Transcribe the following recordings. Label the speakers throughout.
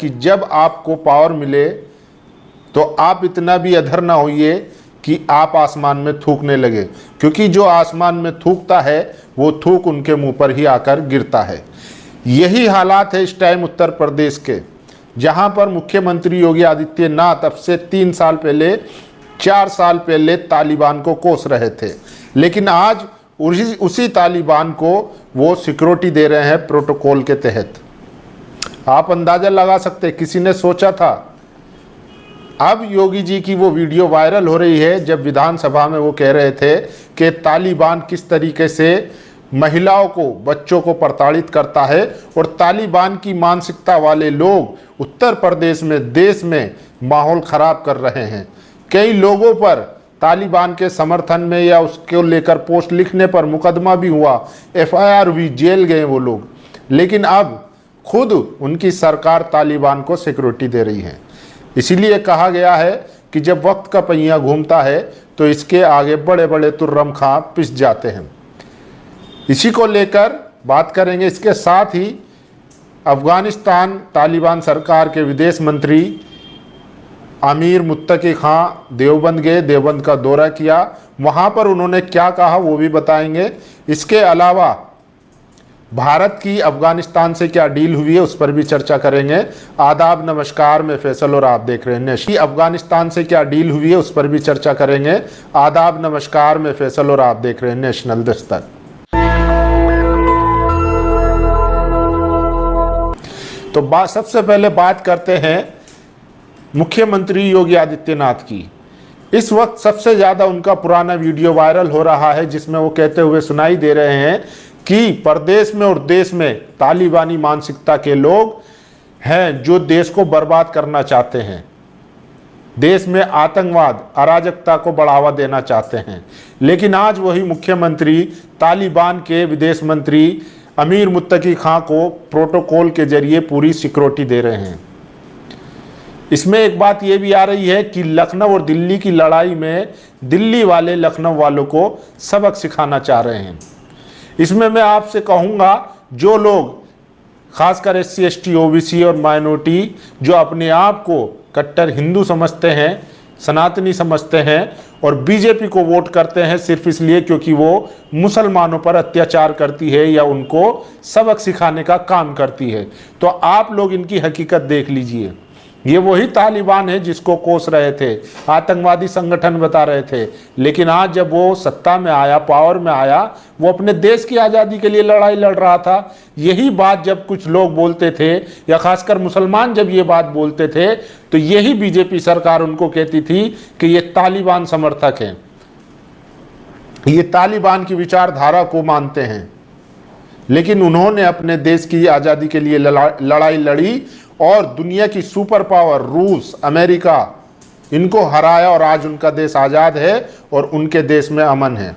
Speaker 1: कि जब आपको पावर मिले तो आप इतना भी अधर ना होइए कि आप आसमान में थूकने लगे, क्योंकि जो आसमान में थूकता है वो थूक उनके मुंह पर ही आकर गिरता है। यही हालात है इस टाइम उत्तर प्रदेश के, जहां पर मुख्यमंत्री योगी आदित्यनाथ अब से 3 साल पहले 4 साल पहले तालिबान को कोस रहे थे, लेकिन आज उसी तालिबान को वो सिक्योरिटी दे रहे हैं प्रोटोकॉल के तहत। आप अंदाजा लगा सकते, किसी ने सोचा था? अब योगी जी की वो वीडियो वायरल हो रही है जब विधानसभा में वो कह रहे थे कि तालिबान किस तरीके से महिलाओं को, बच्चों को प्रताड़ित करता है, और तालिबान की मानसिकता वाले लोग उत्तर प्रदेश में, देश में माहौल खराब कर रहे हैं। कई लोगों पर तालिबान के समर्थन में या उसको लेकर पोस्ट लिखने पर मुकदमा भी हुआ, FIR हुई, जेल गए वो लोग। लेकिन अब खुद उनकी सरकार तालिबान को सिक्योरिटी दे रही है। इसीलिए कहा गया है कि जब वक्त का पहिया घूमता है तो इसके आगे बड़े बड़े तुर्रम खां पिस जाते हैं। इसी को लेकर बात करेंगे। इसके साथ ही अफगानिस्तान तालिबान सरकार के विदेश मंत्री अमीर मुत्तकी खां देवबंद गए, देवबंद का दौरा किया, वहाँ पर उन्होंने क्या कहा वो भी बताएंगे। इसके अलावा भारत की अफगानिस्तान से क्या डील हुई है उस पर भी चर्चा करेंगे। आदाब, नमस्कार, मैं फैसल और आप देख रहे हैं नेशनल। अफगानिस्तान से क्या डील हुई है उस पर भी चर्चा करेंगे। आदाब, नमस्कार, मैं फैसल और आप देख रहे हैं नेशनल दस्तक। तो सबसे पहले बात करते हैं मुख्यमंत्री योगी आदित्यनाथ की। इस वक्त सबसे ज़्यादा उनका पुराना वीडियो वायरल हो रहा है जिसमें वो कहते हुए सुनाई दे रहे हैं कि प्रदेश में और देश में तालिबानी मानसिकता के लोग हैं जो देश को बर्बाद करना चाहते हैं, देश में आतंकवाद, अराजकता को बढ़ावा देना चाहते हैं। लेकिन आज वही मुख्यमंत्री तालिबान के विदेश मंत्री अमीर मुत्तकी खां को प्रोटोकॉल के जरिए पूरी सिक्योरिटी दे रहे हैं। इसमें एक बात यह भी आ रही है कि लखनऊ और दिल्ली की लड़ाई में दिल्ली वाले लखनऊ वालों को सबक सिखाना चाह रहे हैं। इसमें मैं आपसे कहूँगा, जो लोग खासकर SC ST OBC और माइनॉरिटी जो अपने आप को कट्टर हिंदू समझते हैं, सनातनी समझते हैं और बीजेपी को वोट करते हैं सिर्फ इसलिए क्योंकि वो मुसलमानों पर अत्याचार करती है या उनको सबक सिखाने का काम करती है, तो आप लोग इनकी हकीकत देख लीजिए। ये वही तालिबान है जिसको कोस रहे थे, आतंकवादी संगठन बता रहे थे, लेकिन आज जब वो सत्ता में आया, पावर में आया, वो अपने देश की आज़ादी के लिए लड़ाई लड़ रहा था। यही बात जब कुछ लोग बोलते थे या खासकर मुसलमान जब ये बात बोलते थे तो यही बीजेपी सरकार उनको कहती थी कि ये तालिबान समर्थक हैं, ये तालिबान की विचारधारा को मानते हैं। लेकिन उन्होंने अपने देश की आज़ादी के लिए लड़ाई लड़ी और दुनिया की सुपर पावर रूस, अमेरिका, इनको हराया और आज उनका देश आज़ाद है और उनके देश में अमन है।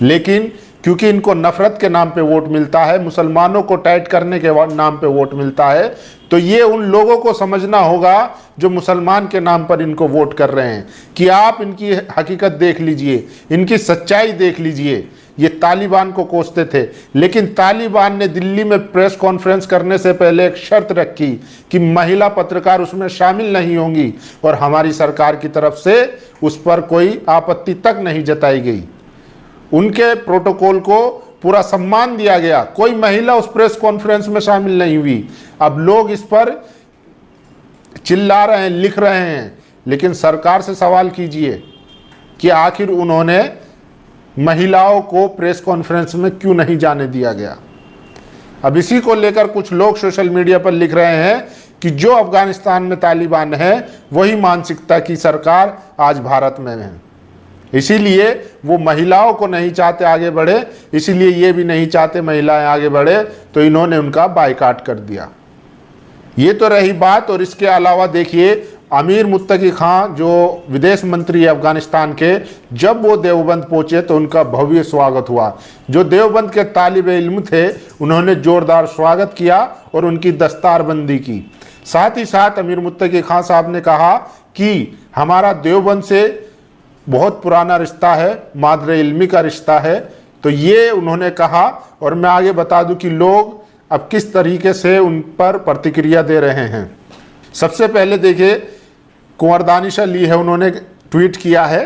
Speaker 1: लेकिन क्योंकि इनको नफरत के नाम पे वोट मिलता है, मुसलमानों को टाइट करने के नाम पे वोट मिलता है, तो ये उन लोगों को समझना होगा जो मुसलमान के नाम पर इनको वोट कर रहे हैं कि आप इनकी हकीकत देख लीजिए, इनकी सच्चाई देख लीजिए। ये तालिबान को कोसते थे, लेकिन तालिबान ने दिल्ली में प्रेस कॉन्फ्रेंस करने से पहले एक शर्त रखी कि महिला पत्रकार उसमें शामिल नहीं होंगी और हमारी सरकार की तरफ से उस पर कोई आपत्ति तक नहीं जताई गई। उनके प्रोटोकॉल को पूरा सम्मान दिया गया, कोई महिला उस प्रेस कॉन्फ्रेंस में शामिल नहीं हुई। अब लोग इस पर चिल्ला रहे हैं, लिख रहे हैं, लेकिन सरकार से सवाल कीजिए कि आखिर उन्होंने महिलाओं को प्रेस कॉन्फ्रेंस में क्यों नहीं जाने दिया गया। अब इसी को लेकर कुछ लोग सोशल मीडिया पर लिख रहे हैं कि जो अफगानिस्तान में तालिबान है वही मानसिकता की सरकार आज भारत में है, इसीलिए वो महिलाओं को नहीं चाहते आगे बढ़े, इसीलिए ये भी नहीं चाहते महिलाएं आगे बढ़े, तो इन्होंने उनका बायकॉट कर दिया। ये तो रही बात। और इसके अलावा देखिए, अमीर मुत्तकी खां जो विदेश मंत्री है अफगानिस्तान के, जब वो देवबंद पहुंचे तो उनका भव्य स्वागत हुआ। जो देवबंद के तालिब इल्म थे उन्होंने जोरदार स्वागत किया और उनकी दस्तारबंदी की। साथ ही साथ अमीर मुत्तकी खां साहब ने कहा कि हमारा देवबंद से बहुत पुराना रिश्ता है, मादरे इल्मी का रिश्ता है। तो ये उन्होंने कहा। और मैं आगे बता दूं कि लोग अब किस तरीके से उन पर प्रतिक्रिया दे रहे हैं। सबसे पहले देखिए, कुंवर दानिश अली है, उन्होंने ट्वीट किया है,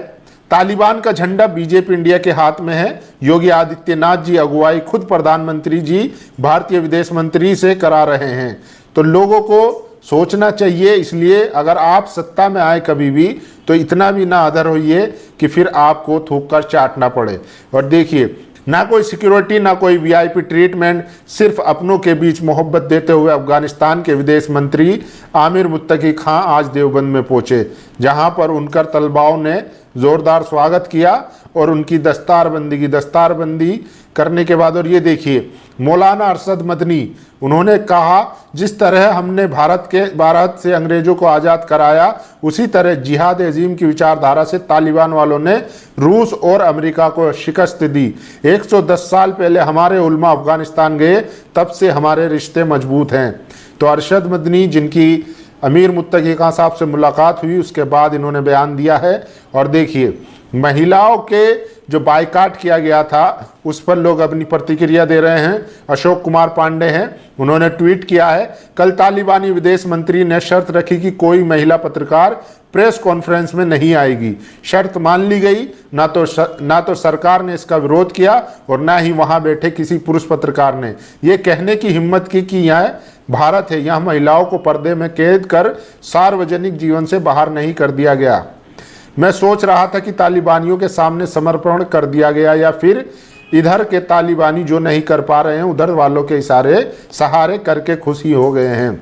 Speaker 1: तालिबान का झंडा बीजेपी इंडिया के हाथ में है। योगी आदित्यनाथ जी अगुवाई खुद प्रधानमंत्री जी भारतीय विदेश मंत्री से करा रहे हैं। तो लोगों को सोचना चाहिए, इसलिए अगर आप सत्ता में आए कभी भी तो इतना भी ना अधर होइए कि फिर आपको थूक कर चाटना पड़े। और देखिए, ना कोई सिक्योरिटी, ना कोई वीआईपी ट्रीटमेंट, सिर्फ अपनों के बीच मोहब्बत देते हुए अफगानिस्तान के विदेश मंत्री आमिर मुत्तकी खां आज देवबंद में पहुंचे, जहां पर उनका तलबाओं ने जोरदार स्वागत किया और उनकी दस्तारबंदी करने के बाद, और ये देखिए मौलाना अरशद मदनी, उन्होंने कहा जिस तरह हमने भारत से अंग्रेजों को आज़ाद कराया, उसी तरह जिहाद अजीम की विचारधारा से तालिबान वालों ने रूस और अमेरिका को शिकस्त दी। 110 साल पहले हमारे उलमा अफगानिस्तान गए, तब से हमारे रिश्ते मजबूत हैं। तो अरशद मदनी, जिनकी अमीर मुत्तकी खां साहब से मुलाकात हुई, उसके बाद इन्होंने बयान दिया है। और देखिए, महिलाओं के जो बाइकाट किया गया था उस पर लोग अपनी प्रतिक्रिया दे रहे हैं। अशोक कुमार पांडे हैं, उन्होंने ट्वीट किया है, कल तालिबानी विदेश मंत्री ने शर्त रखी कि कोई महिला पत्रकार प्रेस कॉन्फ्रेंस में नहीं आएगी। शर्त मान ली गई, ना तो सरकार ने इसका विरोध किया और ना ही वहां बैठे किसी पुरुष पत्रकार ने ये कहने की हिम्मत की कि यह भारत है, यह महिलाओं को पर्दे में कैद कर सार्वजनिक जीवन से बाहर नहीं कर दिया गया। मैं सोच रहा था कि तालिबानियों के सामने समर्पण कर दिया गया, या फिर इधर के तालिबानी जो नहीं कर पा रहे हैं उधर वालों के सहारे करके खुशी हो गए हैं।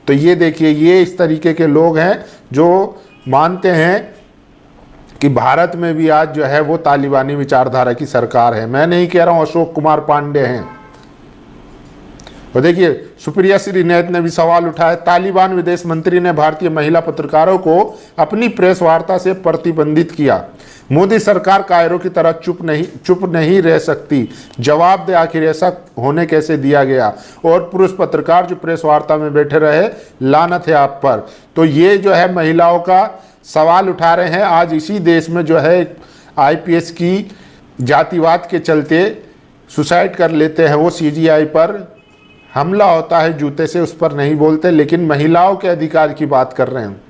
Speaker 1: तो ये देखिए, ये इस तरीके के लोग हैं जो मानते हैं कि भारत में भी आज जो है वो तालिबानी विचारधारा की सरकार है। मैं नहीं कह रहा हूँ, अशोक कुमार पांडे हैं। और देखिए, सुप्रिया श्रीनेत ने भी सवाल उठाया, तालिबान विदेश मंत्री ने भारतीय महिला पत्रकारों को अपनी प्रेस वार्ता से प्रतिबंधित किया। मोदी सरकार कायरों की तरह चुप नहीं रह सकती, जवाब दे आखिर ऐसा होने कैसे दिया गया। और पुरुष पत्रकार जो प्रेस वार्ता में बैठे रहे, लानत है आप पर। तो ये जो है महिलाओं का सवाल उठा रहे हैं। आज इसी देश में जो है IPS की जातिवाद के चलते सुसाइड कर लेते हैं, वो CGI पर हमला होता है जूते से, उस पर नहीं बोलते, लेकिन महिलाओं के अधिकार की बात कर रहे हैं।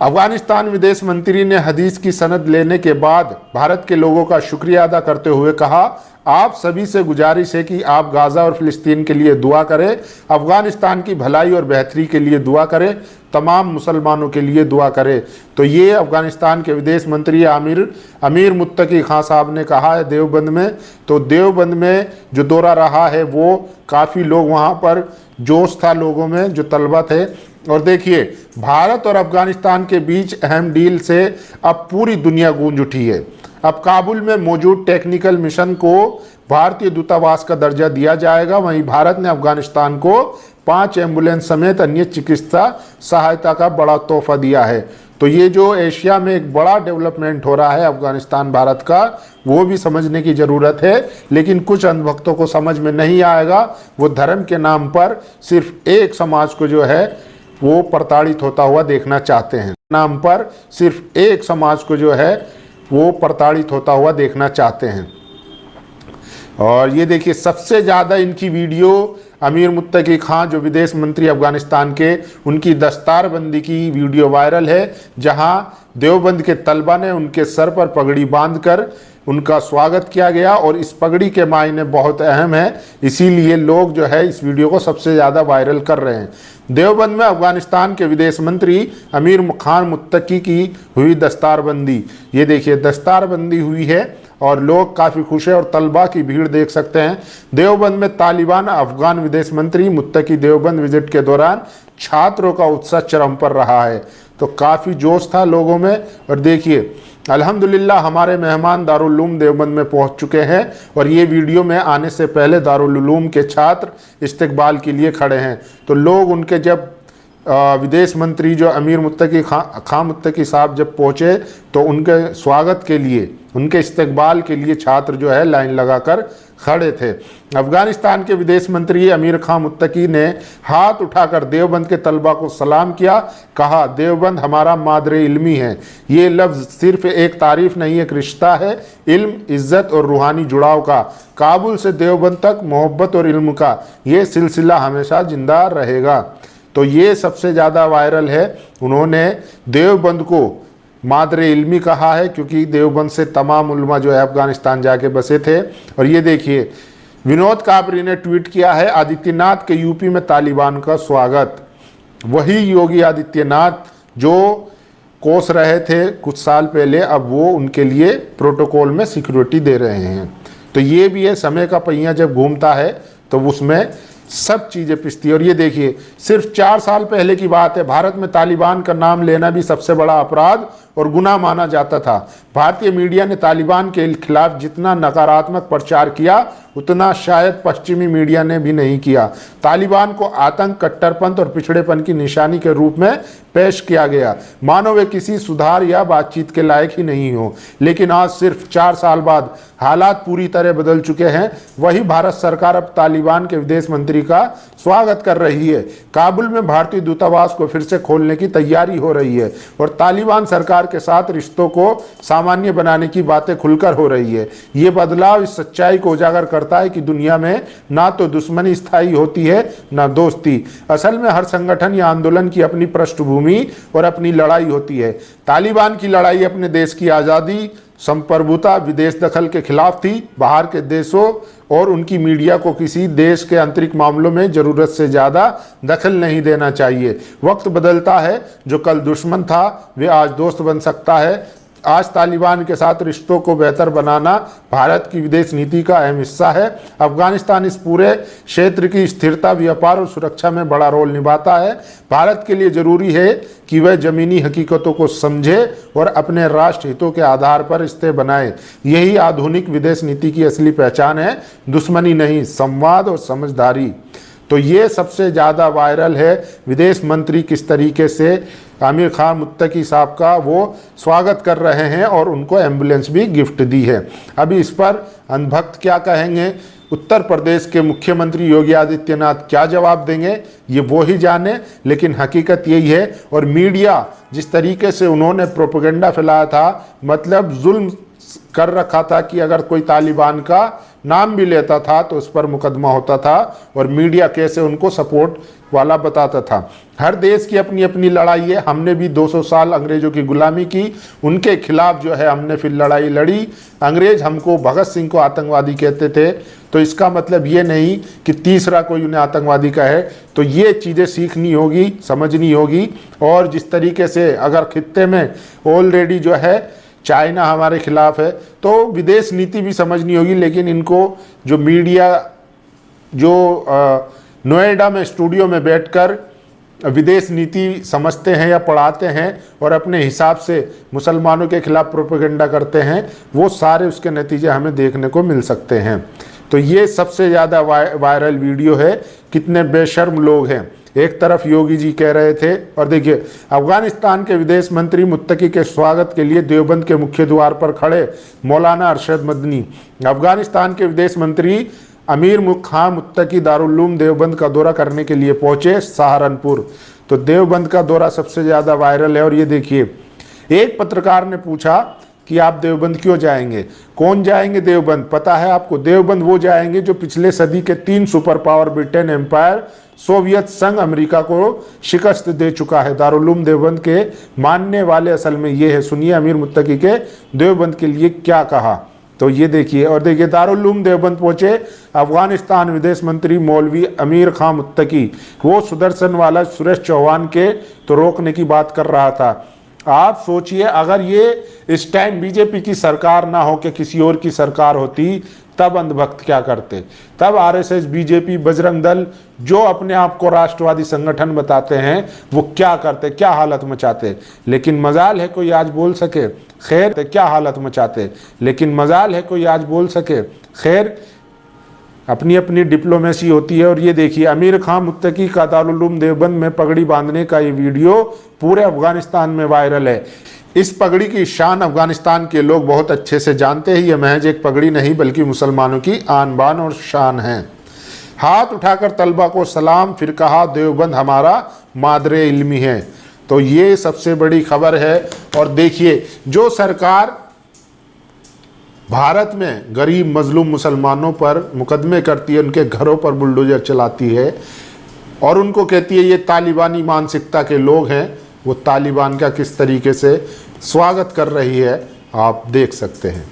Speaker 1: अफगानिस्तान विदेश मंत्री ने हदीस की सनद लेने के बाद भारत के लोगों का शुक्रिया अदा करते हुए कहा, आप सभी से गुजारिश है कि आप गाज़ा और फिलिस्तीन के लिए दुआ करें, अफगानिस्तान की भलाई और बेहतरी के लिए दुआ करें, तमाम मुसलमानों के लिए दुआ करें। तो ये अफगानिस्तान के विदेश मंत्री अमीर मुत्तकी खां साहब ने कहा है देवबंद में। तो देवबंद में जो दौरा रहा है वो काफ़ी लोग, वहाँ पर जोश था लोगों में, जो तलबा थे। और देखिए, भारत और अफगानिस्तान के बीच अहम डील से अब पूरी दुनिया गूंज उठी है। अब काबुल में मौजूद टेक्निकल मिशन को भारतीय दूतावास का दर्जा दिया जाएगा। वहीं भारत ने अफगानिस्तान को 5 एम्बुलेंस समेत अन्य चिकित्सा सहायता का बड़ा तोहफा दिया है। तो ये जो एशिया में एक बड़ा डेवलपमेंट हो रहा है अफगानिस्तान भारत का, वो भी समझने की ज़रूरत है। लेकिन कुछ अंधभक्तों को समझ में नहीं आएगा, वो धर्म के नाम पर सिर्फ एक समाज को जो है वो प्रताड़ित होता हुआ देखना चाहते हैं। नाम पर सिर्फ एक समाज को जो है वो प्रताड़ित होता हुआ देखना चाहते हैं। और ये देखिए, सबसे ज़्यादा इनकी वीडियो अमीर मुत्तकी खां जो विदेश मंत्री अफगानिस्तान के, उनकी दस्तारबंदी की वीडियो वायरल है, जहां देवबंद के तलबा ने उनके सर पर पगड़ी बांधकर उनका स्वागत किया गया। और इस पगड़ी के मायने बहुत अहम है, इसीलिए लोग जो है इस वीडियो को सबसे ज़्यादा वायरल कर रहे हैं। देवबंद में अफगानिस्तान के विदेश मंत्री अमीर खान मुत्तकी की हुई दस्तारबंदी, ये देखिए दस्तारबंदी हुई है और लोग काफ़ी खुश है और तलबा की भीड़ देख सकते हैं। देवबंद में तालिबान अफगान विदेश मंत्री मुत्तकी देवबंद विजिट के दौरान छात्रों का उत्साह चरम पर रहा है। तो काफ़ी जोश था लोगों में। और देखिए, अल्हम्दुलिल्लाह हमारे मेहमान दारुल उलूम देवबंद में पहुंच चुके हैं और ये वीडियो में आने से पहले दारुल उलूम के छात्र इस्तकबाल के लिए खड़े हैं। तो लोग उनके जब विदेश मंत्री जो अमीर मुत्तकी खां मुत्तकी साहब जब पहुँचे तो उनके स्वागत के लिए, उनके इस्तकबाल के लिए छात्र जो है लाइन लगाकर खड़े थे। अफगानिस्तान के विदेश मंत्री अमीर खां मुत्तकी ने हाथ उठाकर देवबंद के तलबा को सलाम किया, कहा देवबंद हमारा मादरे इल्मी है। ये लफ्ज़ सिर्फ एक तारीफ नहीं, एक रिश्ता है इल्म, इज़्ज़त और रूहानी जुड़ाव का। काबुल से देवबंद तक मोहब्बत और इल्म का ये सिलसिला हमेशा जिंदा रहेगा। तो ये सबसे ज़्यादा वायरल है। उन्होंने देवबंद को मादरे इल्मी कहा है क्योंकि देवबंद से तमाम उलमा जो है अफगानिस्तान जाके बसे थे। और ये देखिए विनोद काबरी ने ट्वीट किया है, आदित्यनाथ के यूपी में तालिबान का स्वागत। वही योगी आदित्यनाथ जो कोस रहे थे कुछ साल पहले, अब वो उनके लिए प्रोटोकॉल में सिक्योरिटी दे रहे हैं। तो ये भी है, समय का पहिया जब घूमता है तो उसमें सब चीज़ें पिसती है। और ये देखिए सिर्फ 4 साल पहले की बात है, भारत में तालिबान का नाम लेना भी सबसे बड़ा अपराध और गुनाह माना जाता था। भारतीय मीडिया ने तालिबान के खिलाफ जितना नकारात्मक प्रचार किया उतना शायद पश्चिमी मीडिया ने भी नहीं किया। तालिबान को आतंक, कट्टरपंथ और पिछड़ेपन की निशानी के रूप में पेश किया गया, मानो वे किसी सुधार या बातचीत के लायक ही नहीं हो। लेकिन आज सिर्फ 4 साल बाद हालात पूरी तरह बदल चुके हैं। वही भारत सरकार अब तालिबान के विदेश मंत्री का स्वागत कर रही है। काबुल में भारतीय दूतावास को फिर से खोलने की तैयारी हो रही है और तालिबान सरकार के साथ रिश्तों को सामान्य बनाने की बातें खुलकर हो रही है। ये बदलाव इस सच्चाई को उजागर करता है कि दुनिया में ना तो दुश्मनी स्थायी होती है ना दोस्ती। असल में हर संगठन या आंदोलन की अपनी पृष्ठभूमि और अपनी लड़ाई होती है। तालिबान की लड़ाई अपने देश की आज़ादी, संप्रभुता, विदेश दखल के खिलाफ थी। बाहर के देशों और उनकी मीडिया को किसी देश के आंतरिक मामलों में ज़रूरत से ज़्यादा दखल नहीं देना चाहिए। वक्त बदलता है, जो कल दुश्मन था वे आज दोस्त बन सकता है। आज तालिबान के साथ रिश्तों को बेहतर बनाना भारत की विदेश नीति का अहम हिस्सा है। अफगानिस्तान इस पूरे क्षेत्र की स्थिरता, व्यापार और सुरक्षा में बड़ा रोल निभाता है। भारत के लिए जरूरी है कि वह ज़मीनी हकीकतों को समझे और अपने राष्ट्र हितों के आधार पर रिश्ते बनाए। यही आधुनिक विदेश नीति की असली पहचान है, दुश्मनी नहीं, संवाद और समझदारी। तो ये सबसे ज़्यादा वायरल है, विदेश मंत्री किस तरीके से आमिर खान मुत्तकी साहब का वो स्वागत कर रहे हैं और उनको एम्बुलेंस भी गिफ्ट दी है। अभी इस पर अंधभक्त क्या कहेंगे, उत्तर प्रदेश के मुख्यमंत्री योगी आदित्यनाथ क्या जवाब देंगे, ये वो ही जाने। लेकिन हकीकत यही है। और मीडिया जिस तरीके से उन्होंने प्रोपेगेंडा फैलाया था, मतलब जुल्म कर रखा था कि अगर कोई तालिबान का नाम भी लेता था तो उस पर मुकदमा होता था, और मीडिया कैसे उनको सपोर्ट वाला बताता था। हर देश की अपनी अपनी लड़ाई है। हमने भी 200 साल अंग्रेजों की गुलामी की, उनके खिलाफ जो है हमने फिर लड़ाई लड़ी। अंग्रेज हमको, भगत सिंह को आतंकवादी कहते थे, तो इसका मतलब ये नहीं कि तीसरा कोई उन्हें आतंकवादी कहे। तो ये चीज़ें सीखनी होगी, समझनी होगी। और जिस तरीके से अगर खित्ते में ऑलरेडी जो है चाइना हमारे खिलाफ है, तो विदेश नीति भी समझनी होगी। लेकिन इनको जो मीडिया जो नोएडा में स्टूडियो में बैठकर विदेश नीति समझते हैं या पढ़ाते हैं और अपने हिसाब से मुसलमानों के खिलाफ प्रोपेगेंडा करते हैं, वो सारे उसके नतीजे हमें देखने को मिल सकते हैं। तो ये सबसे ज़्यादा वायरल वीडियो है। कितने बेशर्म लोग हैं। एक तरफ योगी जी कह रहे थे, और देखिए अफगानिस्तान के विदेश मंत्री मुत्तकी के स्वागत के लिए देवबंद के मुख्य द्वार पर खड़े मौलाना अरशद मदनी। अफगानिस्तान के विदेश मंत्री अमीर खां मुत्तकी दारुल देवबंद का दौरा करने के लिए पहुंचे सहारनपुर। तो देवबंद का दौरा सबसे ज़्यादा वायरल है। और ये देखिए, एक पत्रकार ने पूछा कि आप देवबंद क्यों जाएंगे, कौन जाएंगे देवबंद, पता है आपको? देवबंद वो जाएंगे जो पिछले सदी के 3 super power Britain empire, Soviet संघ, अमेरिका को शिकस्त दे चुका है। दारुल देवबंद के मानने वाले असल में ये है। सुनिए अमीर मुत्तकी के देवबंद के लिए क्या कहा। तो ये देखिए, और देखिए दारुल देवबंद पहुंचे अफगानिस्तान विदेश मंत्री मौलवी अमीर खां मुत्तकी। वो सुदर्शन वाला सुरेश चौहान के तो रोकने की बात कर रहा था। आप सोचिए, अगर ये इस टाइम बीजेपी की सरकार ना हो कि किसी और की सरकार होती, तब अंधभक्त क्या करते? तब आरएसएस, बीजेपी, बजरंग दल जो अपने आप को राष्ट्रवादी संगठन बताते हैं, वो क्या करते, क्या हालत मचाते। लेकिन मजाल है कोई आज बोल सके। खैर, क्या हालत मचाते, लेकिन मजाल है कोई आज बोल सके। खैर, अपनी अपनी डिप्लोमेसी होती है। और ये देखिए, अमीर खान मुत्तकी का दारुल उलूम देवबंद में पगड़ी बांधने का ये वीडियो पूरे अफगानिस्तान में वायरल है। इस पगड़ी की शान अफगानिस्तान के लोग बहुत अच्छे से जानते हैं। ये महज एक पगड़ी नहीं बल्कि मुसलमानों की आन बान और शान है। हाथ उठाकर तलबा को सलाम, फिर कहा देवबंद हमारा मादरे इल्मी है। तो ये सबसे बड़ी खबर है। और देखिए, जो सरकार भारत में गरीब मजलूम मुसलमानों पर मुकदमे करती है, उनके घरों पर बुलडोजर चलाती है और उनको कहती है ये तालिबानी मानसिकता के लोग हैं, वो तालिबान का किस तरीके से स्वागत कर रही है आप देख सकते हैं।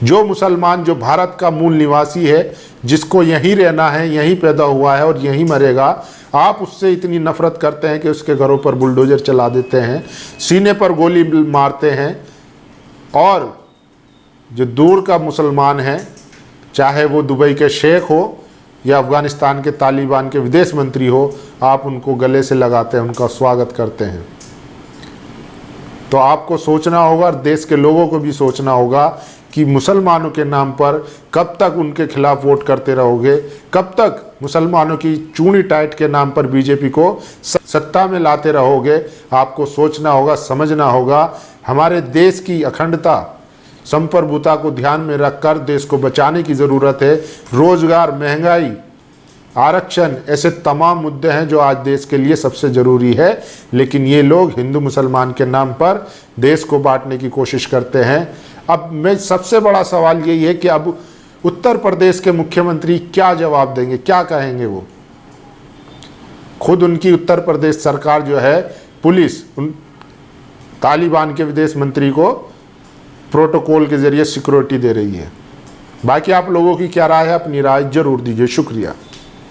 Speaker 1: जो मुसलमान, जो भारत का मूल निवासी है, जिसको यहीं रहना है, यहीं पैदा हुआ है और यहीं मरेगा, आप उससे इतनी नफरत करते हैं कि उसके घरों पर बुलडोजर चला देते हैं, सीने पर गोली मारते हैं। और जो दूर का मुसलमान है, चाहे वो दुबई के शेख हो या अफ़गानिस्तान के तालिबान के विदेश मंत्री हो, आप उनको गले से लगाते हैं, उनका स्वागत करते हैं। तो आपको सोचना होगा और देश के लोगों को भी सोचना होगा कि मुसलमानों के नाम पर कब तक उनके खिलाफ वोट करते रहोगे, कब तक मुसलमानों की चूड़ी टाइट के नाम पर बीजेपी को सत्ता में लाते रहोगे। आपको सोचना होगा, समझना होगा। हमारे देश की अखंडता, संप्रभुता को ध्यान में रखकर देश को बचाने की ज़रूरत है। रोजगार, महंगाई, आरक्षण, ऐसे तमाम मुद्दे हैं जो आज देश के लिए सबसे ज़रूरी है। लेकिन ये लोग हिंदू मुसलमान के नाम पर देश को बांटने की कोशिश करते हैं। अब मैं सबसे बड़ा सवाल यही है कि अब उत्तर प्रदेश के मुख्यमंत्री क्या जवाब देंगे, क्या कहेंगे वो। खुद उनकी उत्तर प्रदेश सरकार जो है, पुलिस उन तालिबान के विदेश मंत्री को प्रोटोकॉल के ज़रिए सिक्योरिटी दे रही है। बाकी आप लोगों की क्या राय है, अपनी राय जरूर दीजिए। शुक्रिया।